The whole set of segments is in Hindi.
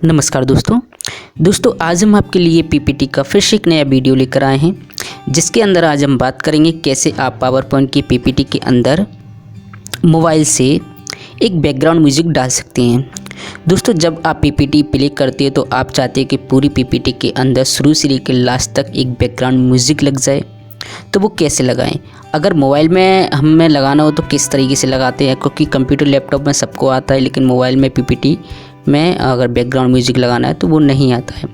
नमस्कार दोस्तों आज हम आपके लिए पीपीटी का फिर से एक नया वीडियो लेकर आए हैं, जिसके अंदर आज हम बात करेंगे कैसे आप पावर पॉइंट की पीपीटी के अंदर मोबाइल से एक बैकग्राउंड म्यूजिक डाल सकते हैं। दोस्तों, जब आप पीपीटी प्ले करते हैं तो आप चाहते हैं कि पूरी पीपीटी के अंदर शुरू से लेकर लास्ट तक एक बैकग्राउंड म्यूजिक लग जाए, तो वो कैसे लगाएं? अगर मोबाइल में हमें लगाना हो तो किस तरीके से लगाते हैं, क्योंकि कंप्यूटर लैपटॉप में सबको आता है, लेकिन मोबाइल में पीपीटी में अगर बैकग्राउंड म्यूजिक लगाना है तो वो नहीं आता है।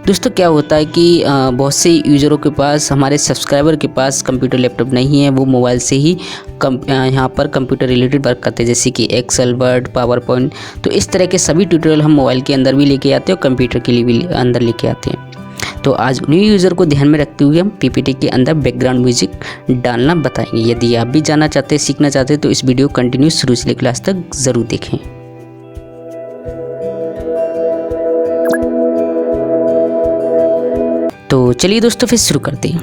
दोस्तों, क्या होता है कि बहुत से यूज़रों के पास, हमारे सब्सक्राइबर के पास कंप्यूटर लैपटॉप नहीं है, वो मोबाइल से ही यहाँ पर कंप्यूटर रिलेटेड वर्क करते हैं, जैसे कि एक्सेल, वर्ड, पावर पॉइंट। तो इस तरह के सभी ट्यूटोरियल हम मोबाइल के अंदर भी लेके आते हैं और कंप्यूटर के लिए भी अंदर लेके आते हैं। तो आज न्यू यूज़र को ध्यान में रखते हुए हम पीपीटी के अंदर बैकग्राउंड म्यूजिक डालना बताएंगे। यदि आप भी जानना चाहते हैं, सीखना चाहते हैं, तो इस वीडियो कंटिन्यू शुरू से लेकर लास्ट तक ज़रूर देखें। तो चलिए दोस्तों, फिर शुरू करते हैं।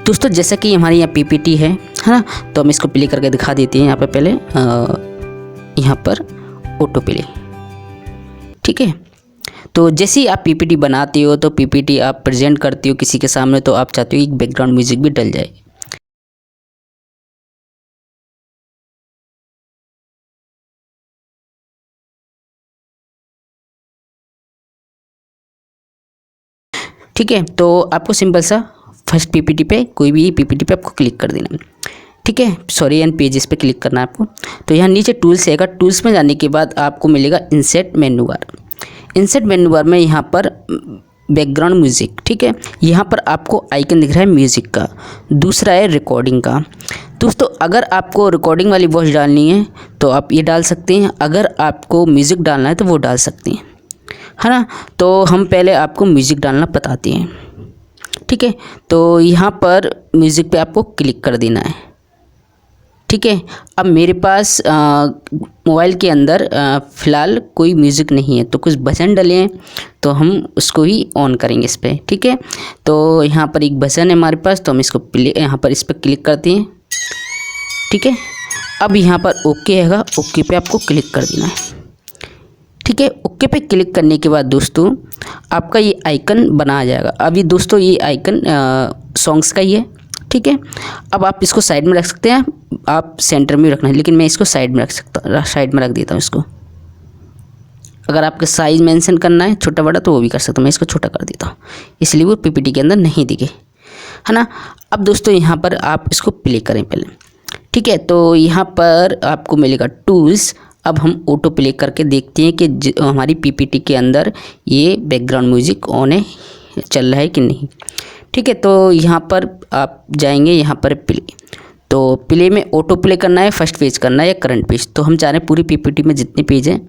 दोस्तों, जैसा कि हमारी यहाँ पीपीटी है ना, तो हम इसको प्ले करके दिखा देते हैं। यहाँ पर पहले यहाँ पर ऑटो प्ले, ठीक है। तो जैसे ही आप पीपीटी बनाते हो, तो पीपीटी आप प्रेजेंट करते हो किसी के सामने, तो आप चाहते हो एक बैकग्राउंड म्यूजिक भी डल जाए। ठीक है, तो आपको सिंपल सा फर्स्ट पीपीटी पे, कोई भी पीपीटी पे आपको क्लिक कर देना, ठीक है। सॉरी, एंड पेजेस पे क्लिक करना है आपको। तो यहाँ नीचे टूल्स आएगा, टूल्स में जाने के बाद आपको मिलेगा insert menu bar. Insert menu bar में यहाँ पर बैकग्राउंड म्यूज़िक, ठीक है। यहाँ पर आपको आइकन दिख रहा है म्यूज़िक का, दूसरा है रिकॉर्डिंग का। दोस्तों, अगर आपको रिकॉर्डिंग वाली वॉइस डालनी है तो आप ये डाल सकते हैं, अगर आपको म्यूज़िक डालना है तो वो डाल सकते हैं, है ना। तो हम पहले आपको म्यूज़िक डालना बताते हैं, ठीक है। तो यहाँ पर म्यूज़िक पे आपको क्लिक कर देना है, ठीक है। अब मेरे पास मोबाइल के अंदर फ़िलहाल कोई म्यूज़िक नहीं है, तो कुछ भजन डले हैं, तो हम उसको ही ऑन करेंगे इस पर, ठीक है। तो यहाँ पर एक भजन है हमारे पास, तो हम इसको यहाँ पर इस पर क्लिक करते हैं, ठीक है। अब यहाँ पर ओके हैगा, ओके पे आपको क्लिक कर देना है, ठीक है। ओके पे क्लिक करने के बाद दोस्तों आपका ये आइकन बना आ जाएगा। अभी दोस्तों ये आइकन सॉन्ग्स का ही है, ठीक है। अब आप इसको साइड में रख सकते हैं, आप सेंटर में रखना है, लेकिन मैं इसको साइड में रख सकता, साइड में रख देता हूँ इसको। अगर आपका साइज़ मेंशन करना है छोटा बड़ा तो वो भी कर सकता हूँ, मैं इसको छोटा कर देता हूँ, इसलिए वो पीपीटी के अंदर नहीं दिखे, है ना। अब दोस्तों यहाँ पर आप इसको प्ले करें पहले, ठीक है। तो यहाँ पर आपको मिलेगा टूल्स। अब हम ऑटो प्ले करके देखते हैं कि हमारी पीपीटी के अंदर ये बैकग्राउंड म्यूज़िक ऑन है, चल रहा है कि नहीं, ठीक है। तो यहाँ पर आप जाएंगे, यहाँ पर प्ले, तो प्ले में ऑटो प्ले करना है, फर्स्ट पेज करना है या करंट पेज। तो हम चाह रहे हैं पूरी पीपीटी में जितने पेज हैं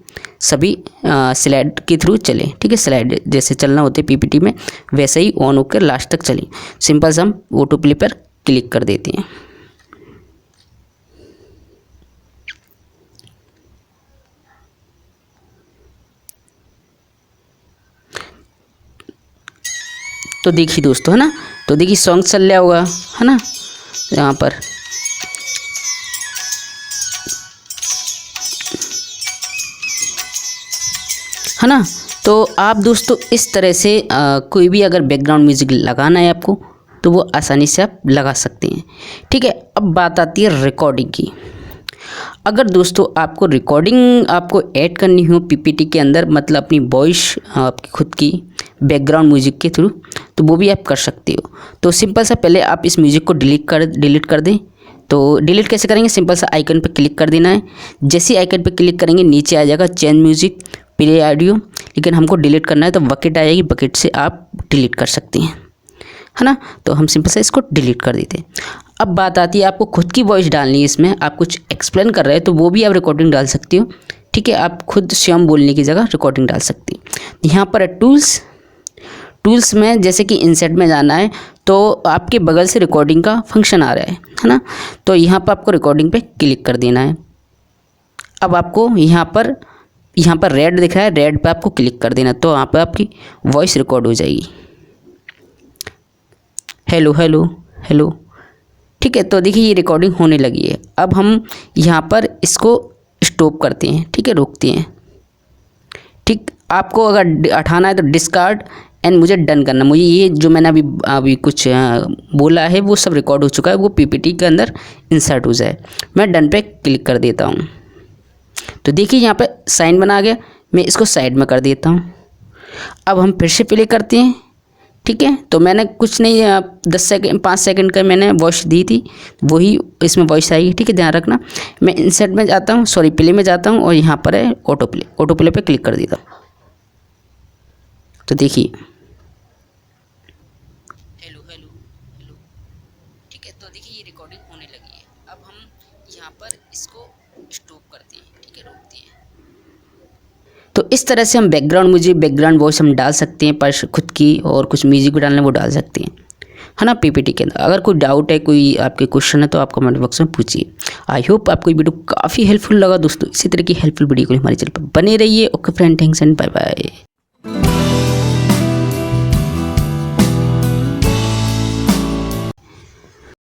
सभी स्लाइड के थ्रू चलें, ठीक है। स्लाइड जैसे चलना होते हैं पीपीटी में, वैसे ही ऑन होकर लास्ट तक चलें। सिंपल से हम ऑटो प्ले पर क्लिक कर देते हैं। तो देखिए दोस्तों, है ना, तो देखिए सॉन्ग चल रहा होगा, है ना, यहाँ पर है ना। तो आप दोस्तों इस तरह से कोई भी अगर बैकग्राउंड म्यूज़िक लगाना है आपको, तो वो आसानी से आप लगा सकते हैं, ठीक है। अब बात आती है रिकॉर्डिंग की। अगर दोस्तों आपको रिकॉर्डिंग आपको ऐड करनी हो पीपीटी के अंदर, मतलब अपनी वॉइस आपकी खुद की बैकग्राउंड म्यूज़िक के थ्रू, तो वो भी आप कर सकते हो। तो सिंपल सा पहले आप इस म्यूज़िक को डिलीट कर दें। तो डिलीट कैसे करेंगे? सिंपल सा आइकन पर क्लिक कर देना है। जैसे ही आइकन पर क्लिक करेंगे नीचे आ जाएगा चेंज म्यूज़िक, प्ले ऑडियो, लेकिन हमको डिलीट करना है तो बकेट आएगी, बकेट से आप डिलीट कर सकते हैं, है ना। तो हम सिंपल से इसको डिलीट कर देते हैं। अब बात आती है आपको खुद की वॉइस डालनी है इसमें, आप कुछ एक्सप्लेन कर रहे हैं तो वो भी आप रिकॉर्डिंग डाल सकते हो, ठीक है। आप खुद स्वयं बोलने की जगह रिकॉर्डिंग डाल सकते हैं। यहाँ पर है टूल्स, टूल्स में जैसे कि इंसर्ट में जाना है, तो आपके बगल से रिकॉर्डिंग का फंक्शन आ रहा है ना। तो यहाँ पर आपको रिकॉर्डिंग पे क्लिक कर देना है। अब आपको यहाँ पर रेड दिख रहा है, रेड पे आपको क्लिक कर देना, तो वहाँ पर आपकी वॉइस रिकॉर्ड हो जाएगी। हेलो हेलो हेलो, ठीक है। तो देखिए ये रिकॉर्डिंग होने लगी है। अब हम यहाँ पर इसको स्टॉप करते हैं, ठीक है, रोकते हैं, ठीक। आपको अगर हटाना है तो डिस्कार्ड एंड मुझे डन करना। मुझे ये जो मैंने अभी कुछ बोला है वो सब रिकॉर्ड हो चुका है, वो पीपीटी के अंदर इंसर्ट हो जाए। मैं डन पे क्लिक कर देता हूँ। तो देखिए यहाँ पे साइन बना गया, मैं इसको साइड में कर देता हूँ। अब हम फिर से प्ले करते हैं, ठीक है। तो मैंने कुछ नहीं 5 सेकंड का मैंने वॉइस दी थी, वही इसमें वॉइस आएगी, ठीक है, ध्यान रखना। मैं इंसर्ट में जाता हूँ, सॉरी प्ले में जाता हूँ और यहाँ पर है ऑटो प्ले पे क्लिक कर देता हूँ। तो देखिए हेलो हेलो हेलो, ठीक है। तो देखिए ये रिकॉर्डिंग होने लगी है। अब हम यहाँ पर इसको स्टॉप करते हैं, ठीक है, रोकते हैं। तो इस तरह से हम बैकग्राउंड वॉइस हम डाल सकते हैं पर खुद की, और कुछ म्यूजिक भी डालना है वो डाल सकते हैं, है ना, पीपीटी के अंदर। अगर कोई डाउट है, कोई आपके क्वेश्चन है तो आप कमेंट बॉक्स में पूछिए। आई होप आपको ये वीडियो काफ़ी हेल्पफुल लगा दोस्तों। इसी तरह की हेल्पफुल वीडियो के लिए हमारे चैनल पर बने रहिए। Okay friend, thanks and bye bye.